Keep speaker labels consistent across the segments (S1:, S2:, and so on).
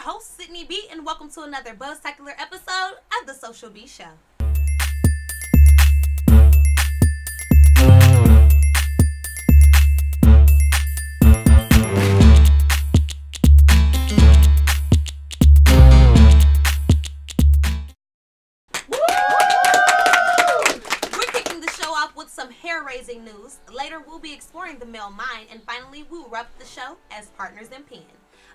S1: host, Sydney B, and welcome to another Buzztacular episode of The Social B Show. Some hair-raising news. Later, we'll be exploring the male mind, and finally, we'll wrap the show as partners in pen.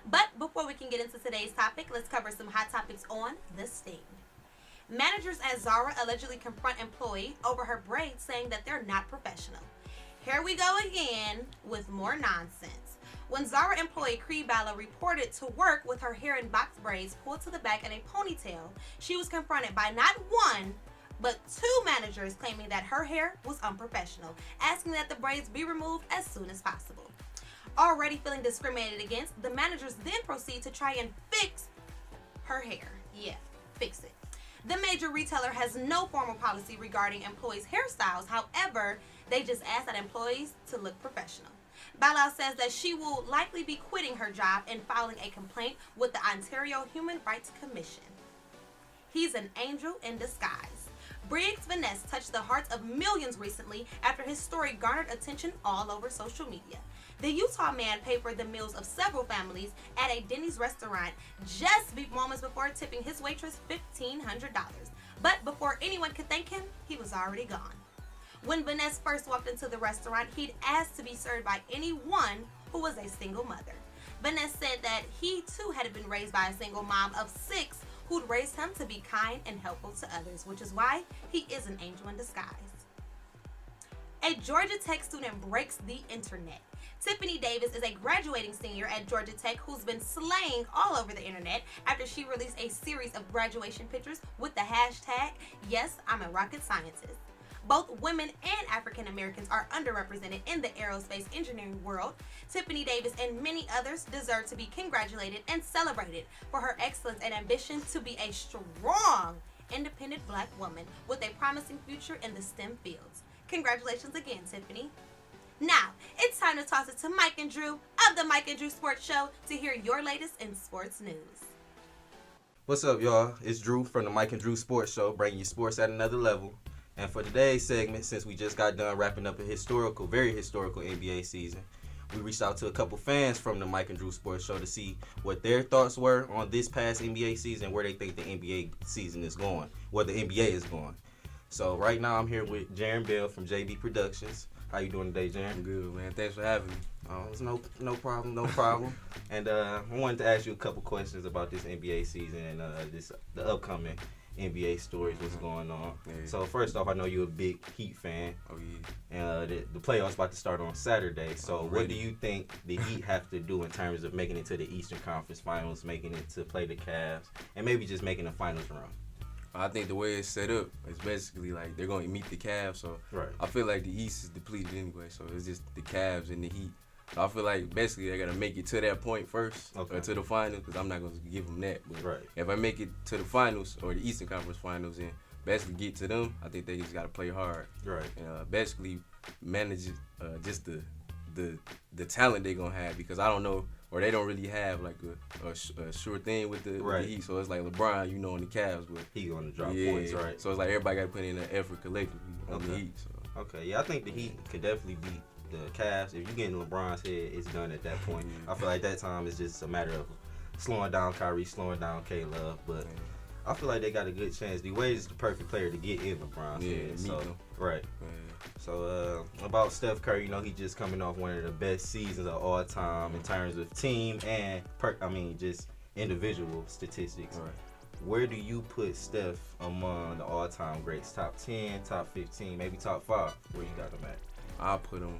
S1: But before we can get into today's topic, let's cover some hot topics on the sting. Managers at Zara allegedly confront employee over her braids, saying that they're not professional. Here we go again with more nonsense. When Zara employee Cree Balla reported to work with her hair in box braids pulled to the back in a ponytail, she was confronted by not one, but two managers claiming that her hair was unprofessional, asking that the braids be removed as soon as possible. Already feeling discriminated against, the managers then proceed to try and fix her hair. Yeah, fix it. The major retailer has no formal policy regarding employees' hairstyles. However, they just ask that employees to look professional. Balla says that she will likely be quitting her job and filing a complaint with the Ontario Human Rights Commission. He's an angel in disguise. Briggs Vaness touched the hearts of millions recently after his story garnered attention all over social media. The Utah man paid for the meals of several families at a Denny's restaurant just moments before tipping his waitress $1,500. But before anyone could thank him, he was already gone. When Vaness first walked into the restaurant, he'd asked to be served by anyone who was a single mother. Vaness said that he too had been raised by a single mom of 6 who'd raised him to be kind and helpful to others, which is why he is an angel in disguise. A Georgia Tech student breaks the internet. Tiffany Davis is a graduating senior at Georgia Tech who's been slaying all over the internet after she released a series of graduation pictures with the hashtag, "Yes, I'm a rocket scientist." Both women and African Americans are underrepresented in the aerospace engineering world. Tiffany Davis and many others deserve to be congratulated and celebrated for her excellence and ambition to be a strong, independent black woman with a promising future in the STEM fields. Congratulations again, Tiffany. Now, it's time to toss it to Mike and Drew of the Mike and Drew Sports Show to hear your latest in sports news.
S2: What's up, y'all? It's Drew from the Mike and Drew Sports Show, bringing you sports at another level. And for today's segment, since we just got done wrapping up a very historical NBA season, we reached out to a couple fans from the Mike and Drew Sports Show to see what their thoughts were on this past NBA season, where they think the NBA season is going, where the NBA is going. So right now I'm here with Jaren Bell from JB Productions. How you doing today, Jaren?
S3: I'm good, man. Thanks for having me.
S2: It's no problem. And I wanted to ask you a couple questions about this NBA season and the upcoming NBA stories, what's going on. Yeah. So first off, I know you're a big Heat fan.
S3: Oh yeah.
S2: And the playoffs about to start on Saturday. So what do you think the Heat have to do in terms of making it to the Eastern Conference Finals, making it to play the Cavs, and maybe just making a finals run?
S3: I think the way it's set up, it's basically like they're going to meet the Cavs. So
S2: right.
S3: I feel like the East is depleted anyway. So it's just the Cavs and the Heat. So I feel like basically they got to make it to that point first, or to the finals, because I'm not going to give them that. But
S2: right.
S3: If I make it to the finals or the Eastern Conference Finals and basically get to them, I think they just got to play hard.
S2: Right.
S3: And basically manage just the talent they're going to have, because I don't know, or they don't really have like a sure thing with the Heat. So it's like LeBron, on the Cavs, but
S2: he going to drop points, right?
S3: So it's like everybody got to put in an effort collectively on the Heat. So.
S2: Okay, yeah, I think the Heat could definitely beat the Cavs. If you get in LeBron's head, it's done at that point. I feel like that time is just a matter of slowing down Kyrie, slowing down K-Love, but I feel like they got a good chance. D-Wade is the perfect player to get in LeBron's head. So, right.
S3: Yeah.
S2: So about Steph Curry, he just coming off one of the best seasons of all time in terms of team and just individual statistics.
S3: Right.
S2: Where do you put Steph among the all-time greats? Top 10, top 15, maybe top 5? Where you got him at?
S3: I'll put him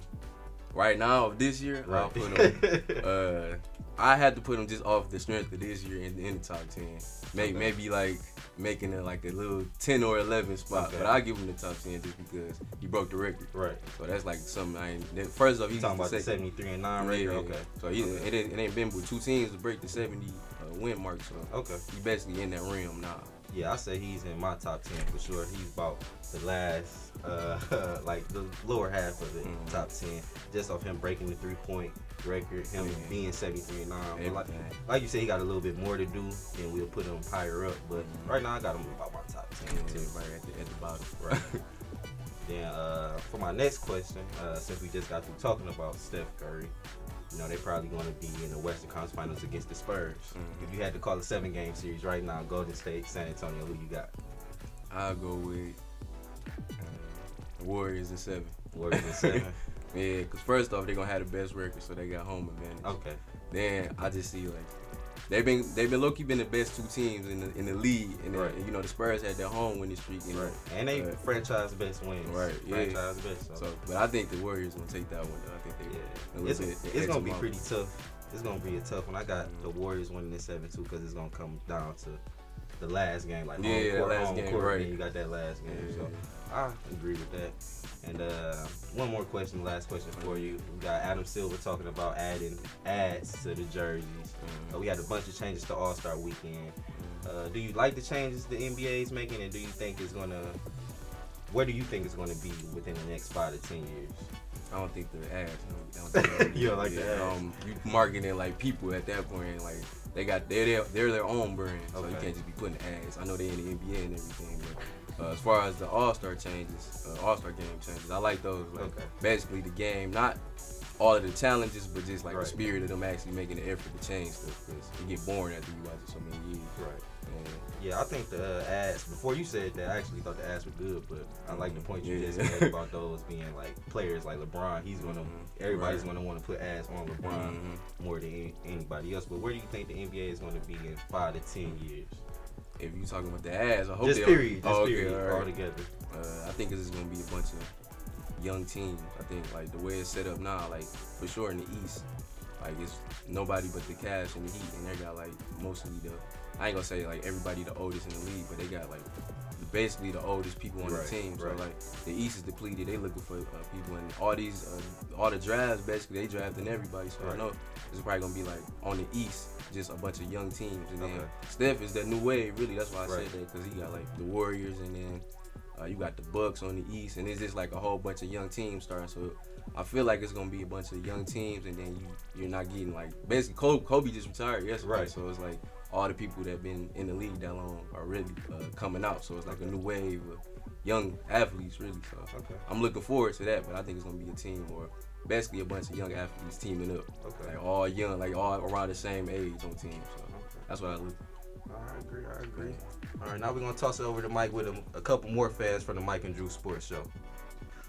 S3: right now this year.
S2: Right.
S3: I'll put him. I had to put him just off the strength of this year in the top 10. Maybe like making it like a little 10 or 11 spot, but I'll give him the top 10 just because he broke the record.
S2: Right.
S3: So that's like something I ain't. First off, he's
S2: talking about the 73-9 record.
S3: Yeah.
S2: Okay.
S3: So it ain't been but 2 teams to break the 70 win mark. So
S2: okay,
S3: he basically in that realm now.
S2: Yeah, I say he's in my top 10 for sure. He's about the last, like the lower half of it, top 10, just off him breaking the 3-point record, him being 73 and 9. But like you said, he got a little bit more to do, and we'll put him higher up. But right now, I got him about my top 10 too.
S3: Everybody at the bottom.
S2: Right. Then for my next question, since we just got through talking about Steph Curry, you know, they're probably going to be in the Western Conference Finals against the Spurs. If you had to call a 7-game series right now, Golden State, San Antonio, who you got?
S3: I'll go with Warriors in 7.
S2: Warriors in 7?
S3: Yeah, because first off, they're going to have the best record, so they got home advantage.
S2: Okay.
S3: Then I just see, like, they've been low-key been the best 2 teams in the league. And,
S2: right.
S3: You know, the Spurs had their home winning streak. You know,
S2: right. And they franchise best wins.
S3: Right, yeah.
S2: Franchise best.
S3: So, but I think the Warriors going to take that one, though. I think they
S2: It's going to be pretty tough. It's going to be a tough one. I got the Warriors winning in 7 too, because it's going to come down to the last game, like home court,
S3: right.
S2: And you got that last game.
S3: Yeah.
S2: So I agree with that. And one more question, last question for you. We got Adam Silver talking about adding ads to the jerseys. We had a bunch of changes to All-Star Weekend. Do you like the changes the NBA is making, and do you think it's gonna? Where do you think it's gonna be within the next 5 to 10 years?
S3: I don't think the ads.
S2: You don't like the ads?
S3: You marketing like people at that point, like they're their own brand, so you can't just be putting ads. I know they're in the NBA and everything, but as far as the All-Star changes, All-Star game changes, I like those. Like basically the game, not all of the challenges, but just like the spirit of them actually making an effort to change stuff, because it get boring after you watch it so many years.
S2: Right. Yeah, I think the ads, before you said that, I actually thought the ads were good, but I like the point you just made about those being like players like LeBron. He's gonna, everybody's gonna want to put ads on LeBron more than anybody else. But where do you think the NBA is gonna be in 5 to 10 years?
S3: If you talking about the ads, I hope
S2: just period all together.
S3: I think this is gonna be a bunch of young teams. I think like the way it's set up now, like for sure in the East, like it's nobody but the Cavs and the Heat, and they got like mostly I ain't gonna say like everybody the oldest in the league, but they got like basically the oldest people on the team. So like the East is depleted. They looking for people, and all these all the drafts basically they drafting everybody. So I know it's probably gonna be like on the East, just a bunch of young teams. And then Steph is that new wave, really. That's why I said that, because he got like the Warriors, and then you got the Bucks on the East, and it's just like a whole bunch of young teams starting. So I feel like it's gonna be a bunch of young teams, and then you're not getting like basically Kobe just retired yesterday, so it's like all the people that been in the league that long are really coming out. So it's like a new wave of young athletes, really. So I'm looking forward to that, but I think it's gonna be a team, or basically a bunch of young athletes teaming up, like all young, like all around the same age on teams. So that's what I look.
S2: I agree. All right, now we're gonna toss it over to Mike with a couple more fans from the Mike and Drew Sports Show.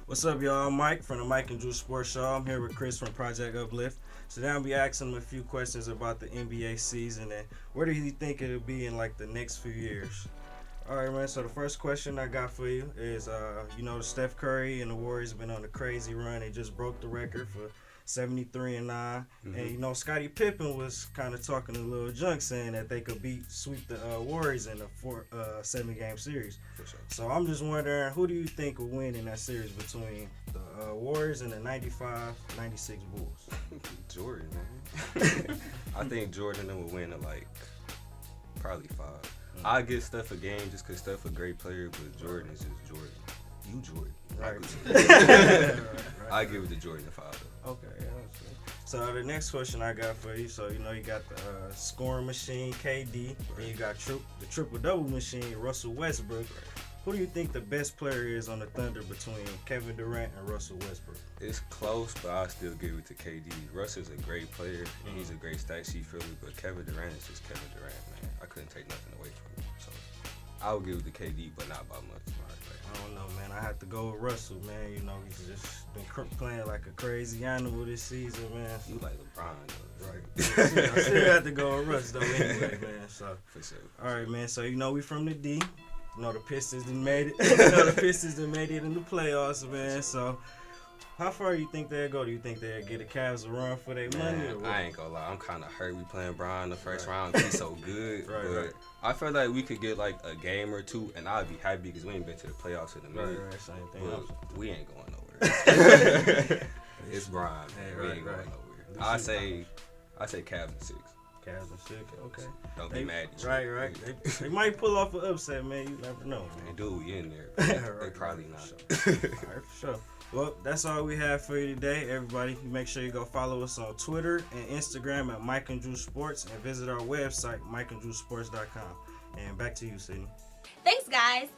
S4: What's up, y'all? I'm Mike from the Mike and Drew Sports Show. I'm here with Chris from Project Uplift. Today I'll be asking him a few questions about the NBA season and where do you think it'll be in like the next few years. All right, man. So the first question I got for you is, Steph Curry and the Warriors have been on a crazy run. They just broke the record for 73 and 9. And Scottie Pippen was kind of talking a little junk, saying that they could sweep the Warriors in a 7-game series.
S2: For sure.
S4: So I'm just wondering, who do you think will win in that series between the Warriors and the 95-96 Bulls?
S5: Jordan, man. I think Jordan will win at like probably 5. I give Steph a game just because Steph a great player, but Jordan is just Jordan. You Jordan.
S4: Right.
S5: I give it to Jordan a 5 though.
S4: Okay. So the next question I got for you, so you got the scoring machine, KD, and you got the triple-double machine, Russell Westbrook. Who do you think the best player is on the Thunder between Kevin Durant and Russell Westbrook?
S5: It's close, but I'll still give it to KD. Russell's a great player, and he's a great stat sheet filler, but Kevin Durant is just Kevin Durant, man. I couldn't take nothing away from him. So I would give it to KD, but not by much.
S4: I don't know, man. I have to go with Russell, man. He's just been playing like a crazy animal this season, man.
S5: You like LeBron, though.
S4: Right. I still have to go with Russ, though, anyway, man. So,
S5: for sure.
S4: All right, man. So, we from the D. The Pistons done made it. The Pistons done made it in the playoffs, man. So, how far do you think they'll go? Do you think they'll get the Cavs a run for their money? Or what?
S5: I ain't gonna lie. I'm kind of hurt we playing Brian the first round. He's so good. But I feel like we could get like a game or two, and I'd be happy because we ain't been to the playoffs in a minute.
S4: Right, same thing.
S5: But we ain't going nowhere. It's Brian, man. We ain't going nowhere. I say Cavs in 6.
S4: Cavs and shit. Okay.
S5: Don't be mad at you.
S4: Right. They might pull off an upset, man. You never know,
S5: They
S4: man.
S5: do, we in there. They probably not.
S4: All right, for sure. Well, that's all we have for you today, everybody. Make sure you go follow us on Twitter and Instagram at Mike and Drew Sports, and visit our website, mikeanddrewsports.com. And back to you, Sydney.
S1: Thanks, guys.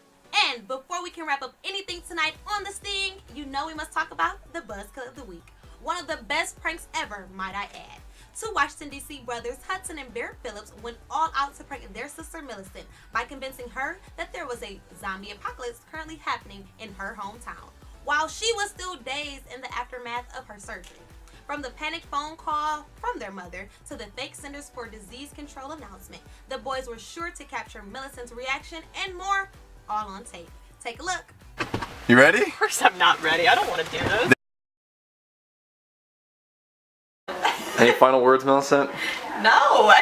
S1: And before we can wrap up anything tonight on The Sting, you know we must talk about the Buzz Cut of the Week. One of the best pranks ever, might I add. Two Washington, D.C. brothers, Hudson and Barrett Phillips, went all out to prank their sister Millicent by convincing her that there was a zombie apocalypse currently happening in her hometown, while she was still dazed in the aftermath of her surgery. From the panicked phone call from their mother to the fake Centers for Disease Control announcement, the boys were sure to capture Millicent's reaction and more, all on tape. Take a look.
S6: You ready?
S7: Of course I'm not ready. I don't want to do this.
S6: Any final words, Millicent?
S7: No.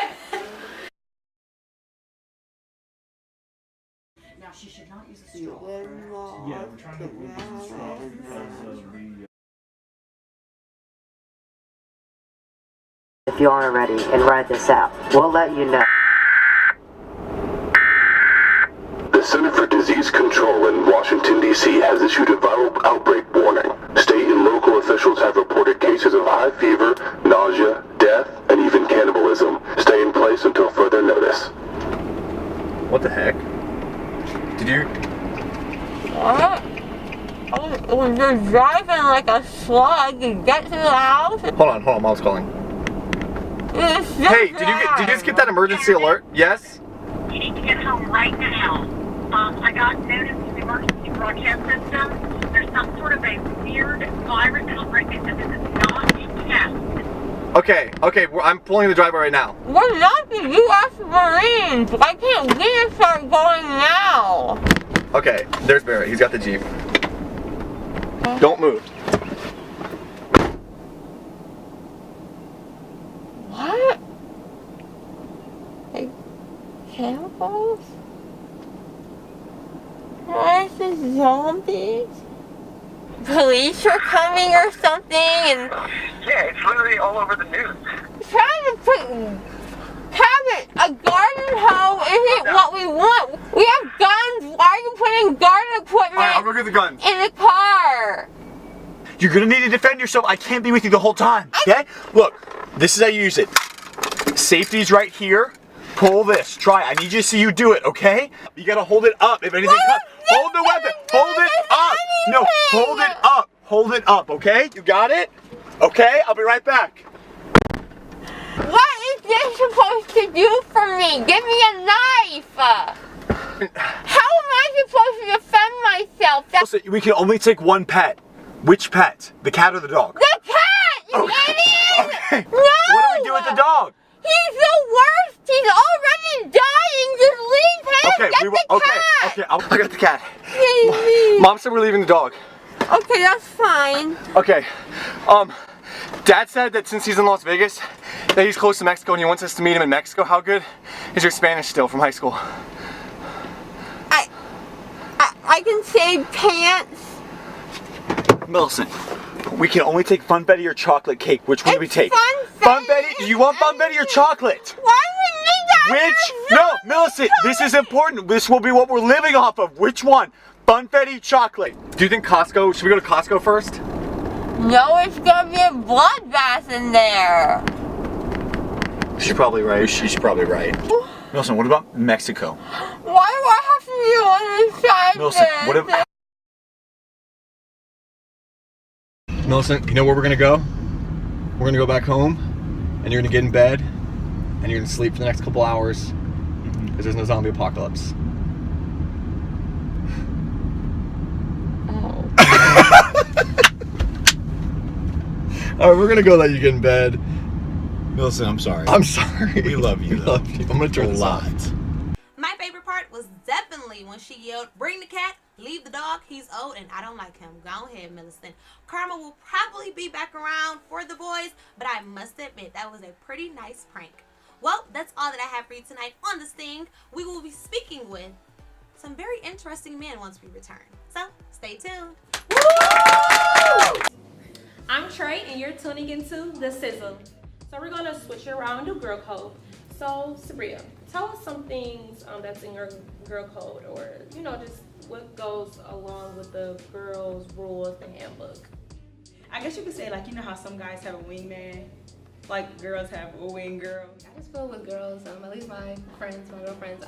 S8: Now she should not use a straw. Yeah, we're trying to avoid using straws because of the.
S9: If you aren't ready and ride this out, we'll let you know.
S10: The Center for Disease Control in Washington, D.C. has issued a viral outbreak warning. State and local officials have reported cases of high fever, nausea, death, and even cannibalism. Stay in place until further notice.
S6: What the heck? Did you?
S7: What? I was just driving like a slug to get to the house.
S6: Hold on, Mom's calling. Hey, did you just get that emergency alert? Yes?
S11: You need to get home right now. I got notice in the emergency broadcast system. There's some sort of a weird virus outbreak that is not test.
S6: Okay, I'm pulling the driver right now.
S7: We're not the U.S. Marines. Why can't we start going now?
S6: Okay, there's Barrett. He's got the Jeep. Don't move.
S7: What? Like cannibals? What is this, zombies? Police are coming or something and...
S11: Yeah, it's literally all over the news.
S7: Trying to put... Cabot, a garden hoe isn't what we want. We have guns. Why are you putting garden equipment
S6: Alright, I'll go get the gun.
S7: in the car?
S6: You're gonna need to defend yourself. I can't be with you the whole time, okay? Look, this is how you use it. Safety's right here. Pull this. Try. I need you to see you do it, okay? You gotta hold it up if anything comes. Hold the weapon. Hold it up. No, hold it up. Hold it up, okay? You got it? Okay, I'll be right back.
S7: What is this supposed to do for me? Give me a knife! How am I supposed to defend myself?
S6: Listen, we can only take one pet. Which pet? The cat or the dog?
S7: The cat! You idiot!
S6: Okay.
S7: No!
S6: What do we do with the dog?
S7: He's the worst! He's already dying! Just leave him!
S6: Okay,
S7: Get the cat!
S6: Okay, I got the cat.
S7: Please.
S6: Mom said we're leaving the dog.
S7: Okay, that's fine.
S6: Okay, Dad said that since he's in Las Vegas, that he's close to Mexico and he wants us to meet him in Mexico. How good is your Spanish still from high school?
S7: I can say pants.
S6: Millicent, we can only take Funfetti or chocolate cake. Which one do we take?
S7: Funfetti.
S6: Do you want Funfetti or chocolate?
S7: Why would we die?
S6: Which? No, Millicent, this is important. This will be what we're living off of. Which one? Funfetti, chocolate. Do you think Costco, should we go to Costco first?
S7: No, it's gonna be a bloodbath in there.
S6: She's probably right. She's probably right. Millicent, what about Mexico?
S7: Why do I have to be on this side?
S6: Millicent, what about... Millicent, you know where we're gonna go? We're gonna go back home, and you're gonna get in bed, and you're gonna sleep for the next couple hours, because there's no zombie apocalypse.
S7: Oh.
S6: Alright, we're gonna go let you get in bed.
S3: Millicent, I'm sorry.
S6: I'm sorry.
S3: We love you,
S6: We
S3: though.
S6: love you. I'm gonna turn
S3: A
S6: this
S3: lot.
S6: off.
S1: My favorite part was definitely when she yelled, "Bring the cat, leave the dog, he's old and I don't like him." Go ahead, Millicent. Karma will probably be back around for the boys, but I must admit that was a pretty nice prank. Well, that's all that I have for you tonight on The Sting. We will be speaking with some very interesting men once we return. So, stay tuned.
S12: I'm Trey and you're tuning into The Sizzle. So we're gonna switch around and do girl code. So, Sabria, tell us some things that's in your girl code, or just what goes along with the girls' rules, the handbook.
S13: I guess you could say, like, how some guys have a wingman, like girls have a wing girl.
S14: I just feel with girls, at least my friends, my girlfriends,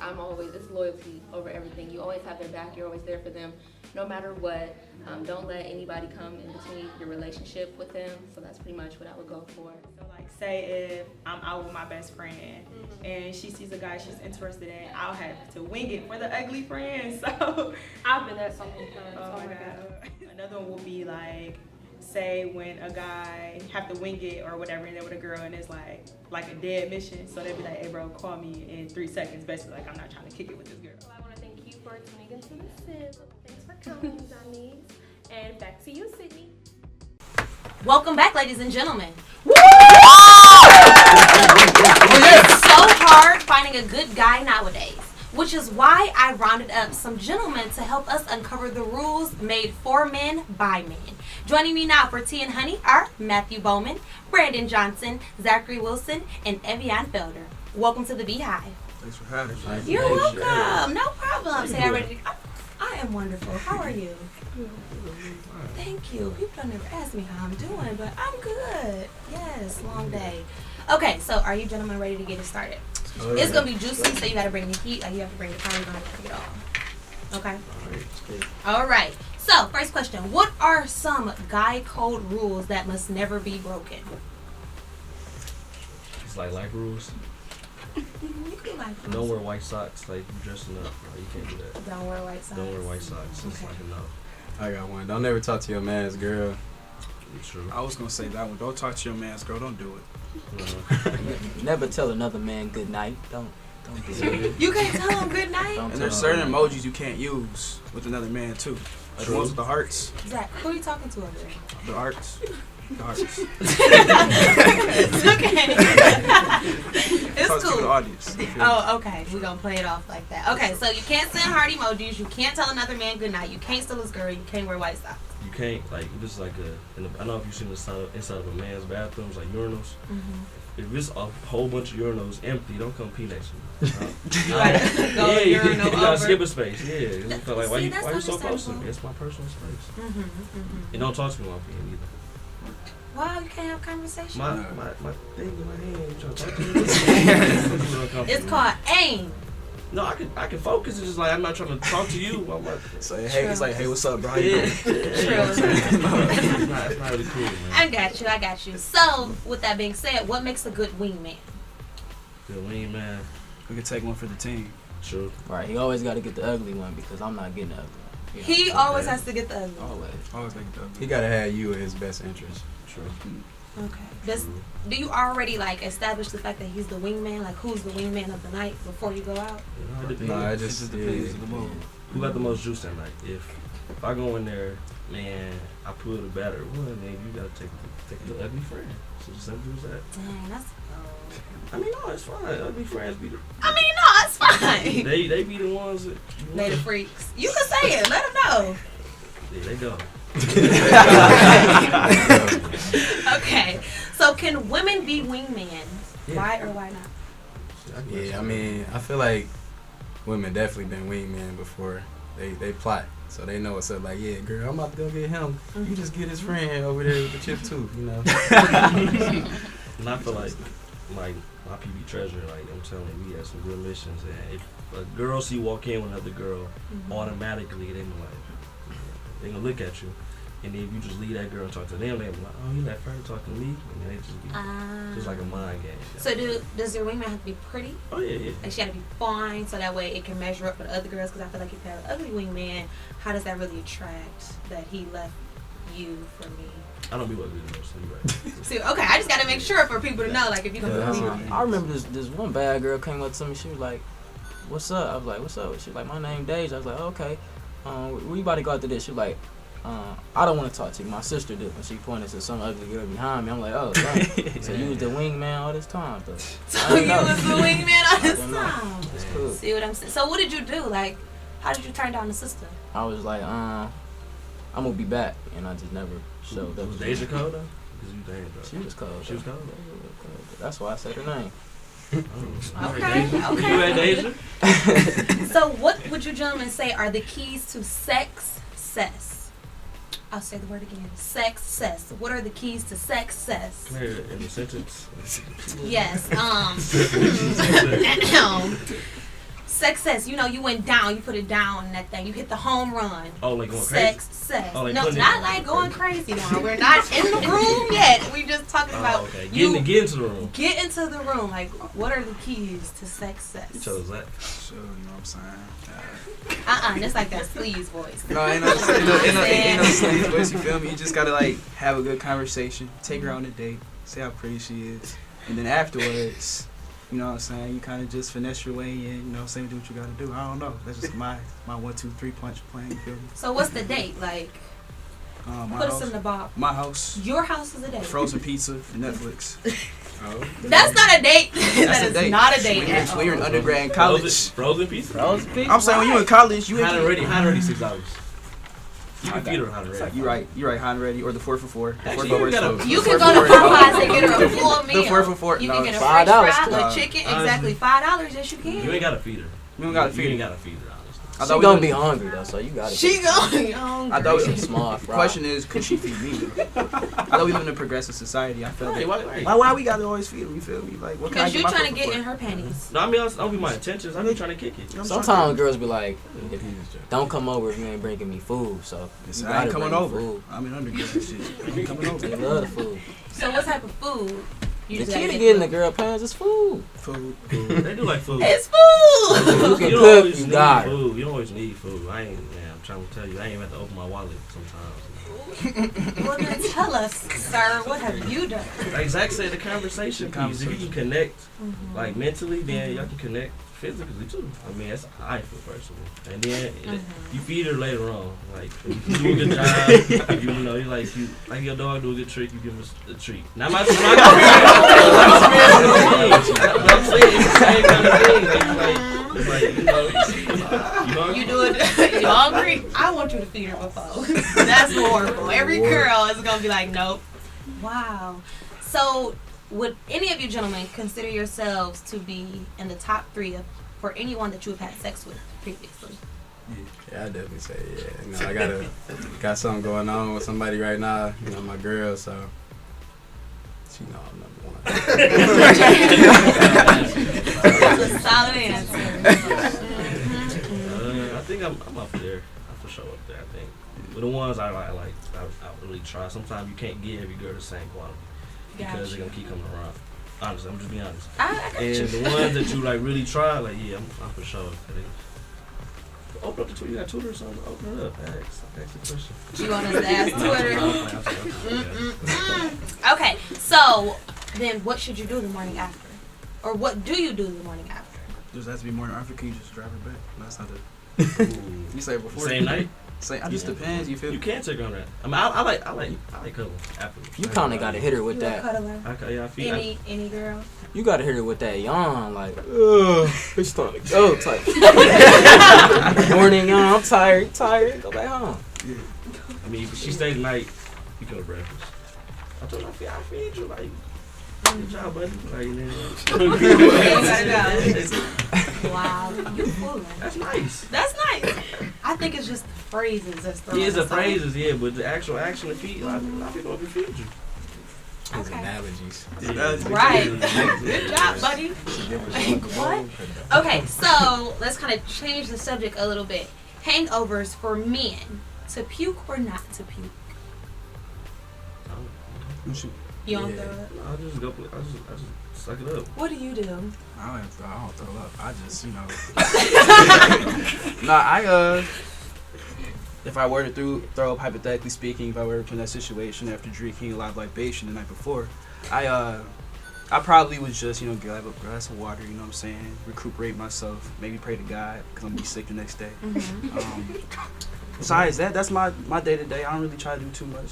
S14: it's loyalty over everything. You always have their back, you're always there for them, no matter what. Don't let anybody come in between your relationship with them. So that's pretty much what I would go for.
S13: So like, say if I'm out with my best friend and she sees a guy she's interested in, I'll have to wing it for the ugly friend. So
S12: I've been there so many times.
S13: Oh my God. Another one will be like, say when a guy have to wing it or whatever, and they're with a girl and it's like a dead mission. So they'd be like, hey bro, call me in 3 seconds. Basically, like, I'm not trying to kick it with this girl.
S12: Well, I want to thank you for tuning into the Sizzle. Thanks for coming, Johnny. And back to you, Sydney.
S1: Welcome back, ladies and gentlemen. It's so hard finding a good guy nowadays, which is why I rounded up some gentlemen to help us uncover the rules made for men by men. Joining me now for Tea and Honey are Matthew Bowman, Brandon Johnson, Zachary Wilson, and Evian Felder. Welcome to the Beehive.
S15: Thanks for having me.
S1: You're welcome. No problem. Say, I am wonderful. How are you? Thank you. People don't never ask me how I'm doing, but I'm good. Yes, long day. Okay, so are you gentlemen ready to get it started? It's going to be juicy, so you got to bring the heat. You have to bring the power. You don't have to take it all. Okay? All right. So, first question. What are some guy code rules that must never be broken?
S15: It's like life rules.
S1: You can like rules.
S15: Don't wear white socks. Like, you dressing up. Like, you can't do that.
S1: Don't wear white socks.
S15: Don't wear white socks. It's like a no.
S3: I got one. Don't ever talk to your man's girl.
S15: True.
S16: I was gonna say that one. Don't talk to your man's girl. Don't do it.
S17: Never tell another man good night. Don't do it.
S1: You can't tell him good night?
S16: And there's certain emojis you can't use with another man too. Like the ones with the hearts.
S1: Zach, who are you talking to over there?
S16: The hearts. The hearts.
S1: It's okay. It's
S16: talk
S1: cool.
S16: to the audience.
S1: Oh, okay. We're going to play it off like that. Okay, so you can't send heart emojis. You can't tell another man good night. You can't steal his girl. You can't wear white socks.
S15: You can't, like, this is like I don't know if you've seen inside of a man's bathrooms, like urinals.
S1: Mm-hmm.
S15: If it's a whole bunch of urinals empty, don't come pee next to me.
S1: You gotta go urinal
S15: you gotta
S1: over.
S15: skip a space. Yeah, it's like, why you so close to
S1: understandable.
S15: me? It's my personal space.
S1: Mm-hmm.
S15: And don't talk to me while I'm peeing either.
S1: Wow, you can't have conversation.
S15: My thing in my hand, you trying to talk to me.
S1: It's called aim.
S15: No, I can focus. It's just like I'm not trying to talk to you. I'm like,
S16: It's like, hey, what's up, bro?
S15: Yeah.
S1: True.
S15: It's not really cool, man.
S1: I got you. So, with that being said, what makes a good wingman?
S15: Good wingman.
S16: We can take one for the team.
S15: True.
S17: Right, he always got to get the ugly one because I'm not getting the ugly one. You know,
S1: He always has to get the ugly.
S16: Always like the ugly.
S3: He gotta have you in his best interest.
S15: True.
S1: Okay. Do you already like establish the fact that he's the wingman? Like, who's the wingman of the night before you go out?
S3: No, it just depends
S15: on the mood. Who got the most juice that night? If I go in there, man, I pull the batter one, then you gotta take the ugly friend. So just simple as that.
S1: Dang, that's.
S15: I mean, no, it's fine. Ugly friends be the.
S1: I mean, no, it's fine.
S15: They be the ones that.
S1: They the freaks. You can say it. Let them know.
S15: There they go.
S1: Okay, so can women be wingmen? Yeah. Why or why not?
S3: Yeah, I mean, I feel like women definitely been wingmen before. They plot, so they know what's up. Like, yeah, girl, I'm about to go get him. You just get his friend over there with the chip too, you know.
S15: And I feel like my PB treasure, like I'm telling you, we had some good missions. And if a girl see you walk in with another girl, automatically they gonna look at you. And then if you just leave that girl and talk to them, they be like, oh, you let her talk to me? And then they just be just like a mind game.
S1: So does your wingman have to be pretty?
S15: Oh, yeah.
S1: Like, she got to be fine so that way it can measure up with other girls? Because I feel like if you have an ugly wingman, how does that really attract that he left you for me?
S15: I don't be ugly no more, so you're right.
S1: See, okay, I just got to make sure for people to know, like, if you don't
S17: I remember this one bad girl came up to me. She was like, what's up? I was like, what's up? She was like, my name Deja. I was like, okay. We about to go after this. She was like, I don't want to talk to you. My sister did when she pointed to some ugly girl behind me. I'm like, oh, so you was the wingman all this time? But
S1: so you was the wingman all this time?
S17: It's cool.
S1: See what I'm saying? So what did you do? Like, how did you turn down the sister?
S17: I was like, I'm going to be back. And I just never showed up.
S15: Was Deja cold though? Because you dang, bro.
S17: She was cold.
S15: She was cold?
S17: That's why I said her name.
S1: Okay.
S15: You at Deja?
S1: So, what would you gentlemen say are the keys to success? I'll say the word again. Success. What are the keys to success?
S15: Come here in the sentence.
S1: Yes. Success. You know, you went down. You put it down in that thing. You hit the home run.
S15: Oh, like going crazy?
S1: Success.
S15: Oh, like
S1: no,
S15: putting
S1: not
S15: it-
S1: like going crazy now. We're not in the room yet. We just talking about
S15: Okay.
S1: you
S15: Get into the room.
S1: get into the room. Like, what are the keys to success?
S15: You chose that.
S16: Sure, you know what I'm saying?
S1: That's like that sleaze voice.
S16: No, ain't no sleaze voice, you feel me? You just gotta like have a good conversation, take her on a date, see how pretty she is, and then afterwards, you know what I'm saying, you kind of just finesse your way in, you know what I'm saying, do what you gotta do. I don't know. That's just my 1, 2, 3 punch plan, you feel me?
S1: So what's the date? Like,
S16: My
S1: put
S16: house,
S1: us in the box.
S16: My house.
S1: Your house is a date.
S16: Frozen pizza, and Netflix.
S1: That's not a date.
S16: That's
S1: That
S16: a
S1: is
S16: date.
S1: not a date at
S16: When you're in
S1: all.
S16: undergrad in college.
S15: Frozen pizza?
S17: Frozen pizza?
S16: I'm saying when you in college, you
S15: Hot and ready. Hot and ready $6. You
S16: I
S15: can
S16: got
S15: feed her
S16: it.
S15: hot and ready.
S16: You right, hot and ready, or the 4 for 4.
S15: Actually,
S16: 4
S15: you gotta-
S1: You can go to Popeyes and get her a full meal.
S16: The 4 for 4.
S1: You
S16: no,
S1: can get a
S16: it's
S1: French
S16: $5.
S1: fry, a chicken, exactly $5. Yes, you can.
S15: You ain't gotta feed her.
S16: You don't gotta feed
S15: You
S16: her.
S15: ain't gotta feed her, honestly.
S16: I
S17: She
S16: thought we
S17: gonna
S16: was-
S17: be hungry though, so you gotta.
S1: She gonna be hungry.
S16: I thought
S17: Some small
S16: the
S17: fry.
S16: question is, could she feed me? I thought we live in a progressive society. I feel
S15: Right,
S16: like
S15: right.
S16: why we gotta always feed them? You feel me? Like what can I
S1: Because
S16: get
S1: you
S16: my
S1: trying to
S16: foot
S1: get
S16: for?
S1: in her panties.
S15: No, I mean, that'll be my intentions. I be trying to kick it.
S17: Sometimes girls be like, "Don't come over if you ain't bringing me food." So
S16: Listen,
S17: you
S16: I
S17: gotta
S16: ain't coming
S17: bring
S16: over.
S17: Food.
S16: I'm in undergrad and shit. I ain't coming over.
S17: They love the food.
S1: So what type of food? You
S17: The
S1: just
S17: key
S1: gotta
S17: to
S1: get
S17: getting
S1: food.
S17: the girl pants is food.
S16: Food.
S15: They do like food.
S1: It's food.
S17: You can
S15: don't
S17: cook,
S15: always
S17: you
S15: need
S17: got it.
S15: food. You don't always need food. I ain't, man, I'm trying to tell you, I ain't even have to open my wallet sometimes.
S1: Well, then tell us, sir, what have you done?
S15: Like Zach said, the conversation piece. If you can connect,
S1: Mm-hmm.
S15: like mentally, then y'all can connect physically too. I mean, that's how I feel personally. And then you feed her later on. Like if you do a good job, you know, you like your dog do a good trick, you give him a treat. Now my I'm saying it's the same kind of thing. It's like you know,
S1: You do it. You hungry? I want you to feed her before. That's horrible. Every girl is gonna be like, nope. Wow. So, would any of you gentlemen consider yourselves to be in the top 3 for anyone that you have had sex with previously?
S3: Yeah, I definitely say yeah. You know, I got something going on with somebody right now. You know, my girl, so she know I'm number 1.
S1: That's a solid answer.
S15: I think I'm up there. I'm for sure up there. I think. But the ones I really try. Sometimes you can't get every girl the same quality because they're gonna keep coming around. Honestly, I'm just being honest.
S1: I got
S15: And
S1: you.
S15: the ones that you like really try, like yeah, I'm for sure. Open up the Twitter. You got Twitter or something? Open it up. Ask the question.
S1: You want us to ask Twitter?
S15: Twitter?
S1: Okay, so then what should you do the morning after? Or what do you do the morning after?
S16: Does that have to be morning after? Can you just drive her back? No, that's not it. You say before?
S15: Same night?
S16: It just depends. You feel
S15: You can take her on that. I mean, I like cuddling after.
S17: You kind of gotta hit her with
S1: You a
S17: that.
S1: cuddler?
S15: Yeah, I feel.
S1: Any girl?
S17: You gotta hit her with that yawn, like, it's time to go type. Morning yawn, I'm tired, go back home.
S15: I mean, if she stays the night, you go to breakfast. I told her I feed you like. Good job, buddy.
S1: Wow, you fooling.
S15: That's nice.
S1: That's nice. I think it's just the phrases that's throwing
S15: Yeah, it's the
S1: us off.
S15: phrases, yeah, but the actual action to feed, a lot of people don't feed you.
S3: His analogies.
S15: Yeah.
S1: Right. Good job, buddy. What? Okay, so let's kind of change the subject a little bit. Hangovers for men. To puke or not to puke? You don't throw it?
S15: I just go. I just suck it up.
S1: What do you do?
S16: I don't throw up. I just, Nah, if I were to throw up, hypothetically speaking, if I were in that situation after drinking a lot of libation the night before, I probably would just, grab a glass of water, you know what I'm saying, recuperate myself, maybe pray to God, because I'm going to be sick the next day. Besides that, that's my day-to-day. I don't really try to do too much.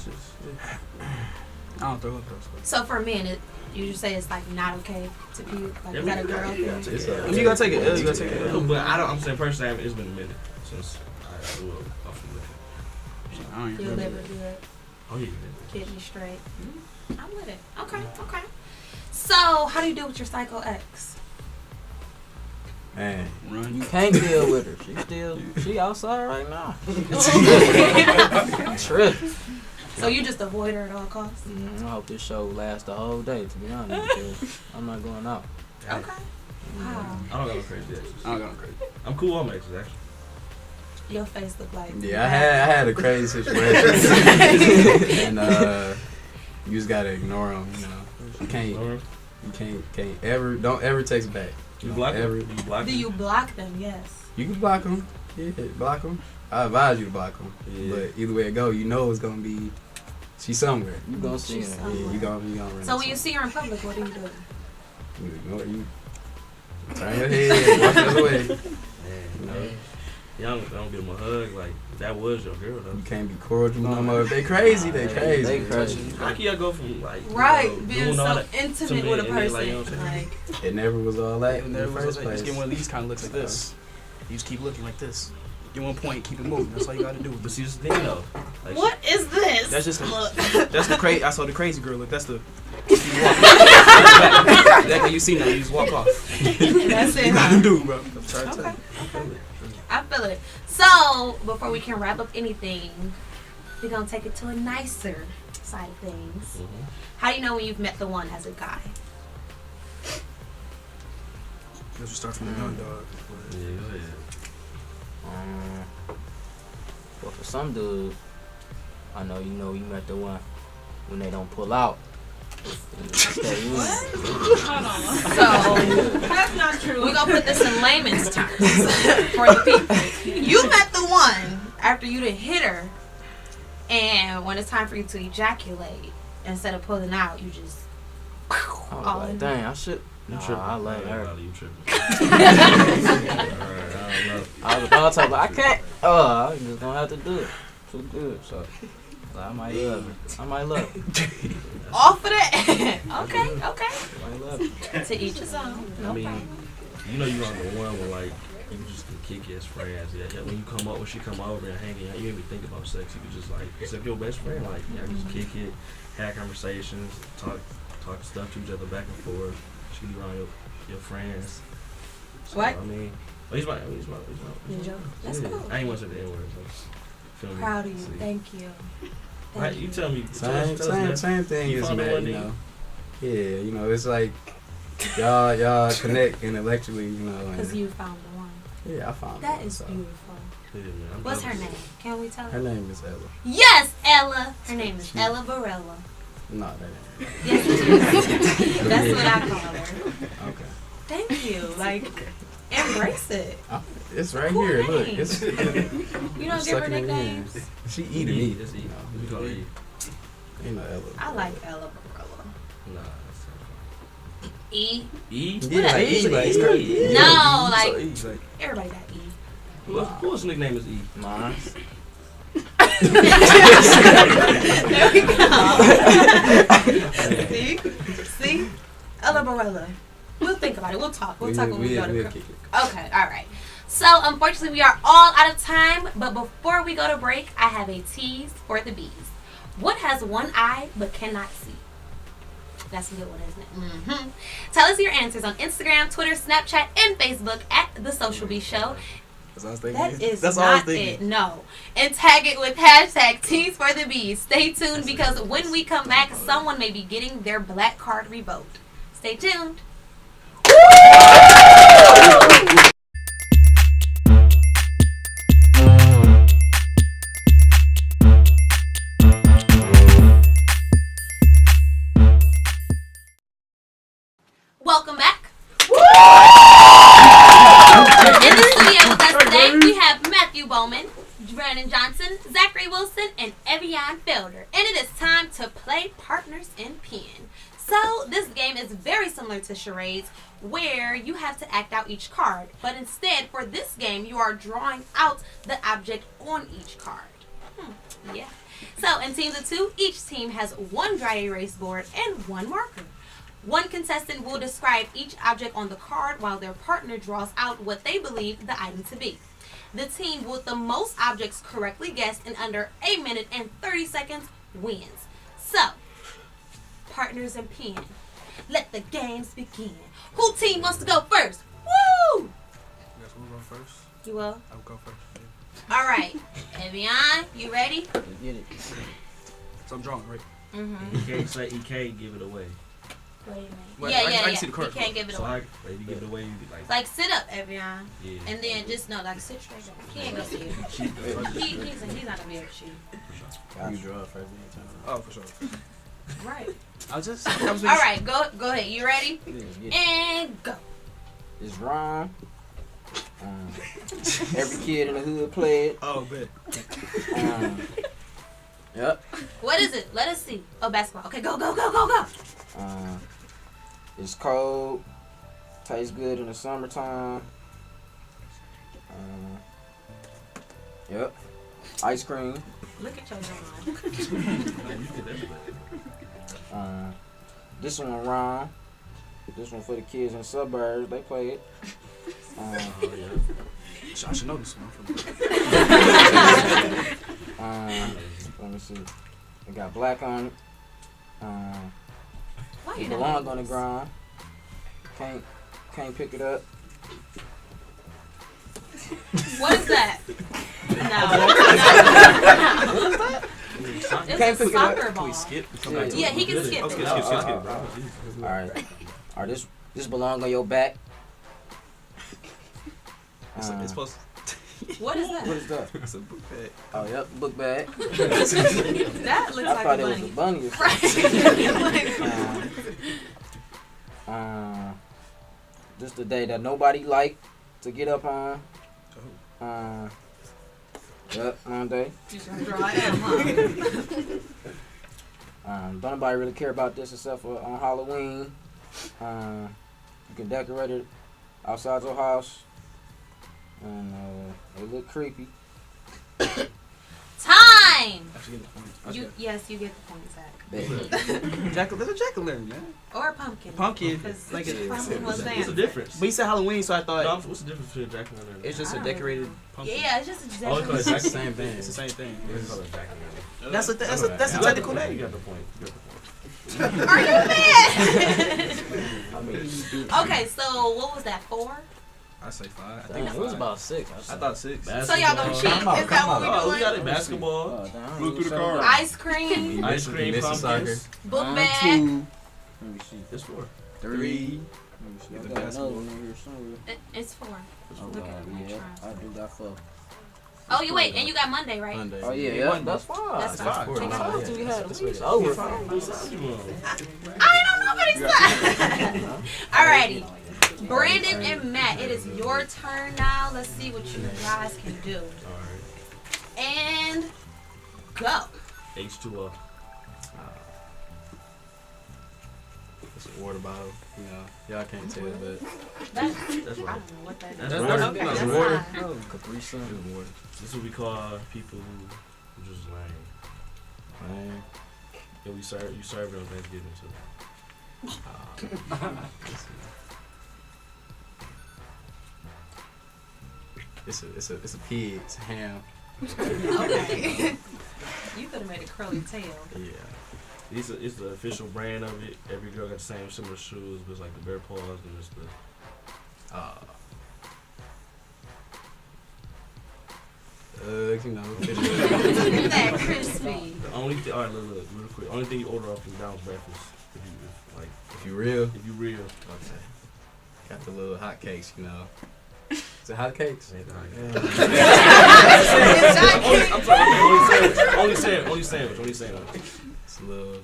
S16: I don't throw up, though.
S1: So for men, you just say it's like not okay to puke? Like, is that a girl thing?
S16: You gotta take it ill. You gotta take it ill.
S15: But I'm saying personally, it's been a minute since I grew up off of liquor.
S1: Your liver good.
S15: Oh yeah.
S1: Kidney straight. I'm with it. Okay. So how do you deal with your psycho ex?
S3: Man,
S17: You can't deal with her. She outside right now. Tripping.
S1: So you just avoid her at all costs?
S17: I hope this show lasts the whole day, to be honest, because I'm not going out.
S1: Okay. Wow.
S15: I don't got no crazy exes.
S16: I don't got no crazy.
S15: I'm cool on my exes, actually.
S1: Your face look like.
S3: yeah, I had a crazy situation, and you just gotta ignore them. You know, you can't ever, don't ever text back.
S15: You block them?
S3: You block
S1: Do you block them? Yes.
S3: You can block them. Yeah, block them. I advise you to block them. Yeah. But either way it go, you know it's gonna be. She's somewhere.
S17: You gonna see her.
S3: Yeah, you gonna run.
S1: So when you see her in public, what do you do?
S3: You ignore you. Turn your head. Walk the other way.
S15: You know. Y'all don't give them a hug. Like that was your girl though.
S3: You can't be cordial no more. They crazy. They crazy.
S17: They crazy.
S15: How can y'all go from like
S1: being so intimate with a person?
S15: You know what I'm saying?
S3: It never was all that.
S16: It never was like, just get one of these kind of looks like this. You just keep looking like this. Get one point, keep it moving. That's all you gotta do.
S15: But see, this thing though. Like,
S1: What is this?
S16: That's just
S1: look.
S16: That's the crazy. I saw the crazy girl look. That's the. You walk off. Exactly. You see now. You just walk off.
S1: That's it.
S16: You gotta do, bro.
S1: Okay. I feel it. So before we can wrap up anything, we're gonna take it to a nicer side of things. How do you know when you've met the one as a guy?
S16: Let's just start from the young dog.
S15: Yeah.
S17: Well, for some dudes, I know you met the one when they don't pull out.
S1: So
S12: That's not true.
S1: we're gonna put this in layman's terms for the people. You met the one after you done hit her, and when it's time for you to ejaculate, instead of pulling out, you just
S17: I
S1: all
S17: was like,
S1: in.
S17: dang, I should.
S15: You
S17: Nah,
S15: tripping.
S17: I let her.
S15: You tripping.
S17: I was about to, but I can't. I'm just gonna have to do it. Too good, so I might love her. I might love her.
S1: Off of that. Okay.
S17: I might love her.
S1: To each his own. No
S15: I mean,
S1: problem.
S15: you know you on the one where like you just can kick it as friends. Yeah, when you come up, when she come over and hang out, you don't even think about sex. You can just like, except your best friend, like just kick it, have conversations, talk stuff to each other back and forth. She can be around your friends. So,
S1: What?
S15: I mean, he's my.
S1: That's cool.
S15: I ain't want to say the N word. So,
S1: Proud of you. Thank you.
S15: Right, you tell me.
S3: Same thing
S15: You
S3: as
S15: found the
S3: man,
S15: one
S3: you
S15: that
S3: know. Yeah, you know, it's like y'all connect intellectually, you know.
S1: Because you found the one.
S3: Yeah, I found
S1: That
S3: one,
S1: is
S3: so.
S1: beautiful.
S15: Yeah, man,
S1: What's her name? Can we tell
S3: Her name is Ella.
S1: Yes, Ella. Her name is Ella Barella.
S3: No, that ain't.
S1: Yes, it is. That's what I call her.
S3: Okay.
S1: Thank you. Like, embrace it.
S3: It's right
S1: Cool
S3: here. Look,
S1: name.
S3: it's.
S1: You don't give her nicknames?
S3: She eating me.
S15: It's E. We call her E.
S3: You know Ella.
S1: I like Ella Barella.
S15: Nah.
S1: E?
S15: E?
S3: Yeah, like E. Like, it's crazy.
S1: No,
S15: So
S1: like,
S15: E, like
S1: everybody got E.
S15: whose nickname is E?
S17: Mine.
S1: There we go. See? Ella Barella. We'll think about it. We'll talk. We'll talk when we go to
S3: kick it.
S1: Okay, all right. So, unfortunately, we are all out of time. But before we go to break, I have a tease for the bees. What has one eye but cannot see? That's a good one, isn't it? Mm-hmm. Tell us your answers on Instagram, Twitter, Snapchat, and Facebook at The Social Bee Show.
S16: That's what I was thinking.
S1: That is
S16: That's all I was
S1: not
S16: thinking.
S1: it. No. And tag it with hashtag Tease for the Bees. Stay tuned because when we come back, someone may be getting their black card revoked. Stay tuned. Welcome back. In the studio with us today, we have Matthew Bowman, Brandon Johnson, Zachary Wilson, and Evian Felder. And it is time to play Partners in Pen. So this game is very similar to charades, where you have to act out each card. But instead, for this game, you are drawing out the object on each card. Yeah. So in teams of two, each team has one dry erase board and one marker. One contestant will describe each object on the card while their partner draws out what they believe the item to be. The team with the most objects correctly guessed in under 1 minute and 30 seconds wins. So, Partners in Pen, let the games begin. Who team wants to go first? Woo! You will?
S16: I'll go first.
S1: All right. Evian, you ready?
S17: Get it.
S16: So I'm drawing, right?
S1: Mm-hmm.
S15: He can't give it away.
S1: Wait a minute.
S16: Wait,
S1: Yeah.
S16: I can see the
S1: You
S16: card.
S1: can't give it
S15: So
S1: away.
S15: if you give it away, you be like.
S1: Like sit up, Evian.
S15: Yeah.
S1: And then just sit straight up. He ain't gonna see it. He's not gonna be able to shoot.
S17: You draw it first.
S16: Oh, for sure.
S1: Right.
S16: I was
S1: All right, go ahead. You ready?
S17: Yeah.
S1: And go.
S17: It's wrong. Every kid in the hood play it.
S16: Oh, bet.
S17: Yep.
S1: What is it? Let us see. Oh, basketball. Okay, go.
S17: It's cold. Tastes good in the summertime. Yep. Ice cream.
S1: Look at your drawing.
S17: This one wrong. This one for the kids in the suburbs. They play it.
S16: I should know this one.
S17: Let me see. It got black on it.
S1: Why
S17: It
S1: you not
S17: belong
S1: doing
S17: on the
S1: this?
S17: ground. Can't pick it up.
S1: What is that? No.
S17: Can't
S1: It's a
S17: pick it up.
S1: soccer ball.
S16: Can we skip?
S1: Yeah, he can skip.
S16: Skip.
S17: All right. This belong on your back.
S16: It's supposed to.
S1: What is that?
S17: What is that?
S16: It's a book bag.
S17: Oh, yep, book bag.
S1: That looks
S17: I
S1: like
S17: thought
S1: a
S17: it
S1: bunny.
S17: was a bunny or something. This the day that nobody liked to get up on. Yep, Monday.
S1: You gonna draw it out, huh?
S17: Don't nobody really care about this except for on Halloween. You can decorate it outside your house. And it look creepy.
S1: Time! Yes, you get the point, Zach.
S17: Bet.
S16: There's a jack-o'-lantern, man.
S1: Or a pumpkin.
S16: Pumpkin.
S1: Because
S16: Like it.
S1: pumpkin was
S15: What's the
S1: dancing.
S15: difference?
S16: But you said Halloween, so I thought
S15: No, what's the difference between Jack and Lantern?
S16: it's just
S1: I
S16: a
S1: don't
S16: decorated pumpkin.
S1: Yeah, it's just a
S15: Oh,
S1: decorated
S15: it's
S16: It's the
S15: Jack-
S16: same thing. It's the same thing.
S15: They call it Jack and Lantern.
S16: That's a
S15: You
S16: technical
S15: got the-
S16: name.
S15: You got the point.
S1: Are you mad? Okay, so what was that, 4?
S16: I say 5. I
S17: Damn,
S16: think
S17: it was about 6.
S16: I thought 6.
S1: So y'all gonna cheat? Is that what we
S15: Oh, we
S1: doing?
S15: got it. Basketball.
S5: Look through the card.
S1: Ice cream,
S15: Ice cream, pumpkins.
S1: book
S17: 1,
S1: bag.
S17: 2. Let me see.
S15: It's 4.
S16: 3.
S17: Let me see.
S16: Get
S17: I
S16: the
S17: got another
S16: basketball.
S17: one in here somewhere.
S1: It's 4.
S17: Oh,
S1: Look at my
S17: yeah,
S1: trust.
S17: I do got 4.
S1: Oh, you wait, and you got Monday, right?
S16: Monday.
S17: Oh, yeah,
S16: Monday.
S17: that's 5.
S1: That's fine.
S17: Take it
S16: Nah,
S17: off.
S16: yeah.
S17: We had
S16: That's
S17: it.
S16: what
S17: Over.
S1: I don't know what he said. Alrighty. Brandon and Matt, it is your turn now. Let's see what you guys can do. And go.
S15: H2O.
S16: It's a water bottle. You know, y'all can't tell, but
S1: That's
S15: That's
S1: I
S15: right.
S1: don't know what that is.
S15: That's
S16: water.
S15: water.
S16: Okay,
S1: That's
S16: that's
S1: water.
S16: water.
S17: Capri Sun.
S16: It's water.
S15: This is what we call people who just lame.
S16: Man.
S15: Yeah, you serve it on Thanksgiving too.
S16: It's a pig. It's a ham.
S1: Okay. You could have made a curly tail.
S15: Yeah. It's the official brand of it. Every girl got the same similar shoes, but it's like the bear paws and it's the
S16: You know.
S1: That crispy.
S15: the only thing. All right, look, real quick. Only thing you order off McDonald's breakfast
S16: If you real.
S15: if you real.
S16: Okay. Got the little hot cakes, you know. Is it hot cakes?
S15: I'm sorry. Only sandwich.
S16: It's a little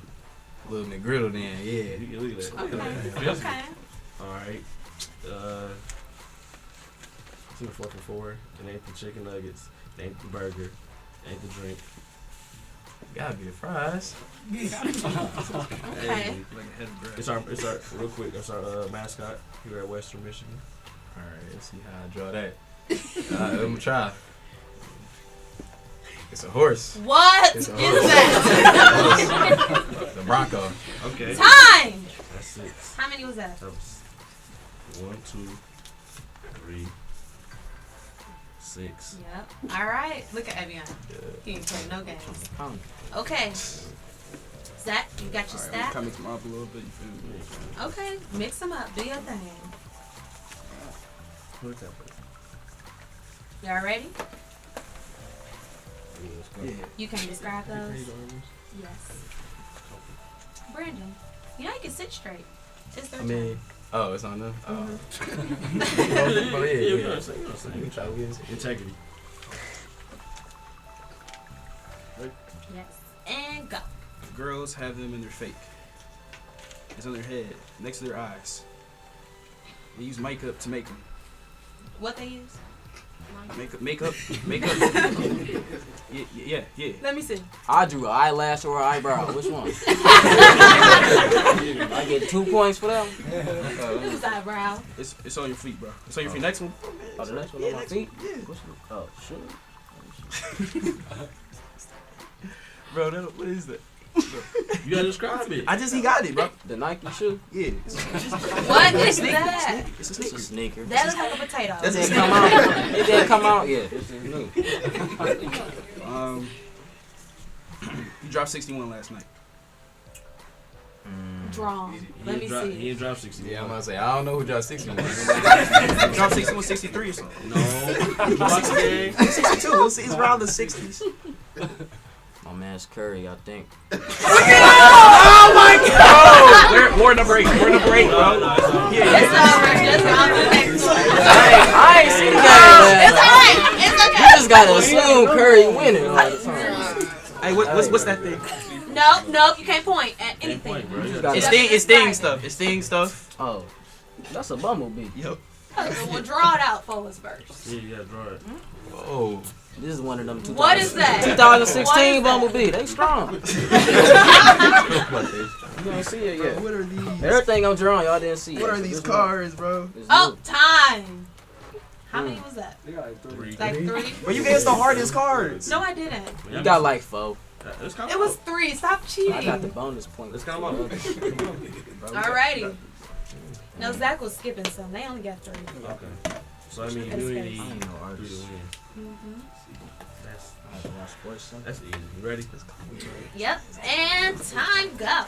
S16: McGriddle then, yeah.
S15: You can look at that.
S1: Okay.
S15: All right. It's in the 4 for 4. It ain't the chicken nuggets. It ain't the burger. It ain't the drink.
S16: Gotta be the fries.
S1: Okay.
S15: It's our real quick. It's our mascot here at Western Michigan.
S16: All right, let's see how I draw that. Let me try. It's a horse.
S1: What
S16: It's a
S1: is
S16: horse.
S1: that?
S16: The Bronco.
S15: Okay.
S1: Time.
S15: That's 6.
S1: How many was that?
S15: That was 1, 2, 3, 6.
S1: Yep. All right. Look at Evian. He ain't playing no games. Okay. Zach, you got your stack?
S16: Mix them up a little bit, you feel me?
S1: Okay. Mix them up. Do your thing.
S15: What is that?
S1: Y'all ready?
S16: Yeah.
S1: You can describe those? Yes. Brandon, you know you can sit straight. It's their turn.
S3: Oh, it's on them?
S15: Integrity.
S1: Yes. And go.
S16: Girls have them in their fake. It's on their head, next to their eyes. They use makeup to make them.
S1: What they use?
S16: Makeup. Yeah.
S1: Let me see.
S17: I drew an eyelash or an eyebrow. Which one? I get 2 points for that one.
S1: Who's eyebrow?
S16: It's on your feet, bro. It's on your feet. Next one.
S17: Oh, the next one on my feet? Oh, shit.
S16: Bro, what is that?
S15: You gotta describe it.
S16: He got it, bro.
S17: The Nike shoe?
S16: Yeah.
S1: What is that?
S16: It's a
S17: It's a sneaker.
S1: That looks like a potato.
S17: It didn't come out. It didn't come out yet. This is new.
S16: You dropped 61 last night.
S1: Drawn. Let me
S15: He
S1: see.
S15: didn't drop 60.
S3: Yeah, I'm about to say, I don't know who dropped 61.
S16: You dropped 61, 63 or something.
S15: No.
S16: 62. We'll see. It's around the 60s.
S17: My man's Curry, I think.
S16: Oh my God! War number 8. War number 8, bro.
S1: It's over. Just on to the next one.
S17: I ain't seen the game, man.
S1: It's alright. It's okay.
S17: You just gotta assume Curry winning all the time.
S16: Hey, what's that thing?
S1: Nope. You can't point at anything.
S16: It's sting stuff. It's sting stuff.
S17: Oh, that's a bumblebee.
S16: Yep.
S1: Well, draw it out for us first.
S15: Yeah, you gotta draw it.
S3: Whoa.
S17: This is one of them.
S1: What is that?
S17: 2016 Bumblebee. They strong. You don't see it yet.
S16: What are these?
S17: Everything I'm drawing, y'all didn't see it.
S16: What are these cards, bro?
S1: Oh, time. How many was that?
S15: Three.
S1: Like 3?
S16: But you gave us the hardest cards.
S1: No, I didn't.
S17: You got like 4.
S1: It was 3. Stop cheating.
S17: I got the bonus point.
S15: Let's count them up.
S1: Alrighty. No, Zach was skipping some. They only got 3.
S15: Okay. So I mean, you need 3 to win. That's easy. You ready?
S1: Yep. And time go.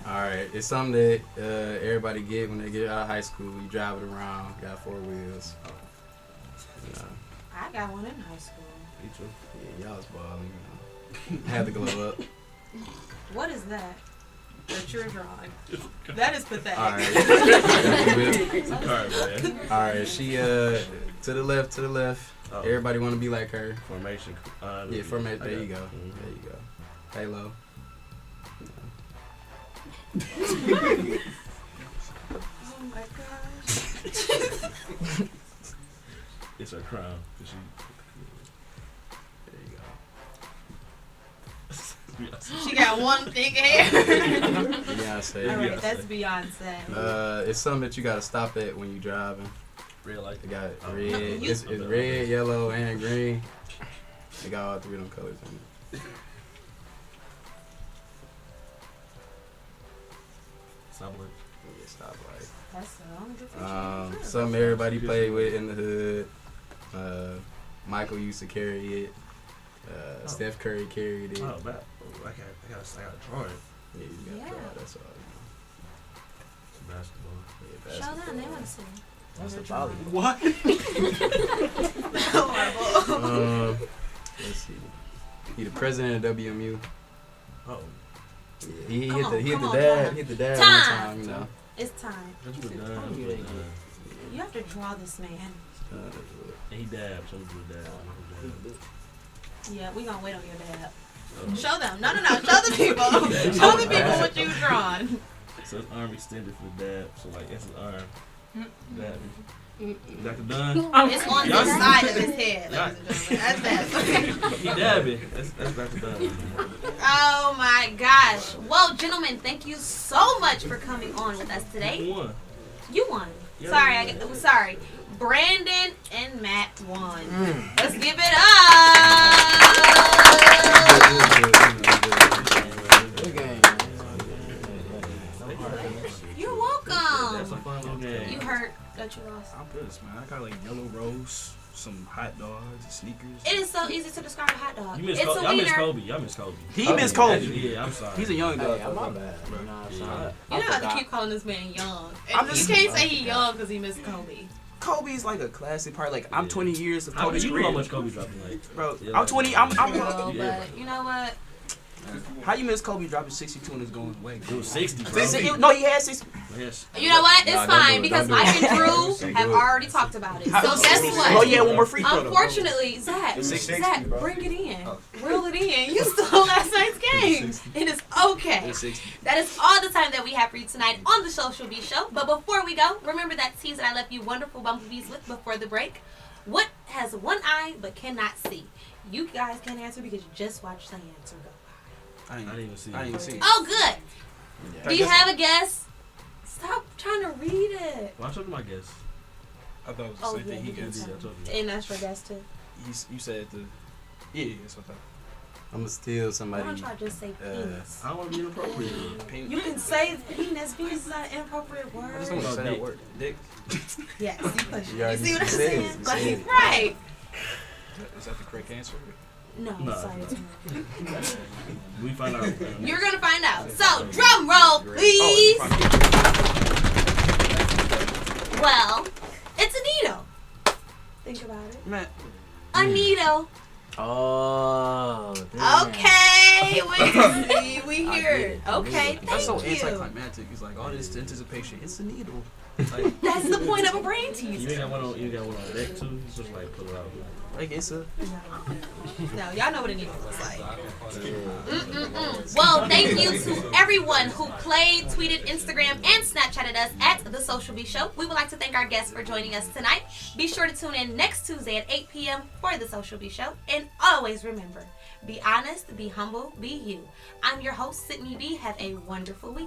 S3: Alright, it's something that everybody get when they get out of high school. You drive it around, got 4 wheels.
S1: I got one in high school.
S15: Me too.
S3: Yeah, y'all was balling, Had to glow up.
S1: What is that? That you're drawing. That is pathetic.
S3: Alright, she to the left.
S15: Oh.
S3: Everybody want to be like her.
S15: Formation.
S3: Yeah, formation. There you go. There you go. Halo.
S1: Oh my gosh.
S15: It's her crown.
S1: She got one big hair.
S3: Beyonce.
S1: Alright, that's Beyonce.
S3: It's something that you gotta stop at when you driving.
S15: Red light.
S3: They got red. It's red, yellow, and green. They got all 3 of them colors in it.
S15: Stoplight.
S3: Yeah, stoplight.
S1: That's the only difference.
S3: Something everybody played with in the hood. Michael used to carry it. Steph Curry carried it.
S15: Oh, bad. I gotta draw it.
S3: Yeah, you gotta draw it. That's all.
S15: Basketball.
S3: Yeah,
S1: Show
S3: basketball.
S1: them. They want to see.
S17: That's a volleyball.
S16: What?
S3: Let's see. He the president of WMU.
S15: Oh.
S3: Yeah, he
S1: Come
S3: hit
S1: on,
S3: the
S1: come on,
S3: dad.
S1: come on.
S3: Hit the dad
S1: Time.
S3: one time, you know.
S1: It's time. You have to draw this man.
S15: He dabbed. So we do dab.
S1: Yeah, we gonna wait on your dad. Show them. No. Show the people. Show the people what you drawn.
S15: So his arm extended for the dab. So like that's his arm. Dab. Dr. Dunn.
S1: It's on the side of his head, ladies and gentlemen. That's that.
S15: He dabbing. That's Dr. Dunn.
S1: Oh my gosh. Well, gentlemen, thank you so much for coming on with us today.
S15: Who won?
S1: You won.
S15: Yeah,
S1: Sorry. Brandon and Matt won. Let's give it up. You're welcome.
S15: That's a fun little game.
S1: You hurt that you lost.
S16: I'm pissed, man. I got like yellow rose, some hot dogs, and sneakers.
S1: It is so easy to describe a hot dog.
S15: You miss
S1: It's a
S15: Y'all miss
S1: wiener.
S15: Kobe. Y'all miss Kobe.
S16: He missed Kobe.
S15: Yeah, I'm sorry.
S16: He's a young guy.
S17: Hey, my bad.
S1: You don't have to keep calling this man young.
S16: I'm
S1: You
S16: just-
S1: can't say he young because he missed Kobe.
S16: Kobe is like a classic part. Like I'm 20 years of
S15: How
S16: Kobe's
S15: you know
S16: career.
S15: how much Kobe dropping? Like,
S16: Bro,
S15: yeah,
S16: I'm
S15: like-
S16: 20. I'm
S1: Bro, but you know what?
S16: How you miss Kobe dropping 62 and it's going away?
S15: It was 60, bro.
S16: No, he had 60.
S15: Yes.
S1: You know what? It's
S3: Nah, don't
S1: fine
S3: do it,
S1: because
S3: don't do
S1: Mike
S3: it.
S1: and Drew
S3: Don't
S1: have
S3: do it.
S1: already talked about it. So guess what?
S16: Oh, yeah, one more free throw.
S1: Unfortunately, Zach, bring it in. Reel it in. You stole last night's game. It is okay. That is all the time that we have for you tonight on the Social B Show. But before we go, remember that tease that I left you wonderful bumblebees with before the break. What has one eye but cannot see? You guys can't answer because you just watched the answer go.
S15: I didn't even see it.
S1: Oh, good. Do you have a guess? Stop trying to read it.
S15: Well, I told you my guess.
S16: I thought it was the
S1: Oh,
S16: same
S1: yeah,
S16: thing he
S1: you did
S16: guessed.
S1: tell
S15: I told
S1: me. And that's your guess, too.
S16: You said the. Yeah, that's what I thought.
S3: I'm gonna steal
S1: Why
S3: somebody.
S1: don't y'all just say penis?
S15: I don't want to be inappropriate.
S1: You can say penis. Penis is not an inappropriate word.
S16: I just don't want to say that word. Dick.
S1: Yes, you push it.
S3: Yeah,
S1: You see what I'm
S3: you said
S1: saying?
S3: it, you
S1: Like,
S3: said it.
S1: right.
S16: Is that the correct answer?
S1: No,
S15: No.
S1: sorry. it's not.
S15: We find out.
S1: You're going to find out. So, drum roll, please. Well, it's a needle. Think about it.
S16: Man.
S1: A needle.
S17: Oh, damn.
S1: Okay, we hear it. Okay,
S16: That's so
S1: thank you.
S16: anticlimactic. It's like all this anticipation. It's a needle.
S1: That's the point of a brain teaser.
S15: You ain't got one on. You got one on deck too. It's just like pull it out.
S16: Like it's a.
S1: No, y'all know what a needle looks like. Well, thank you to everyone who played, tweeted, Instagram, and Snapchatted us at The Social B Show. We would like to thank our guests for joining us tonight. Be sure to tune in next Tuesday at 8 p.m. for The Social B Show. And always remember, be honest, be humble, be you. I'm your host, Sydney B. Have a wonderful week.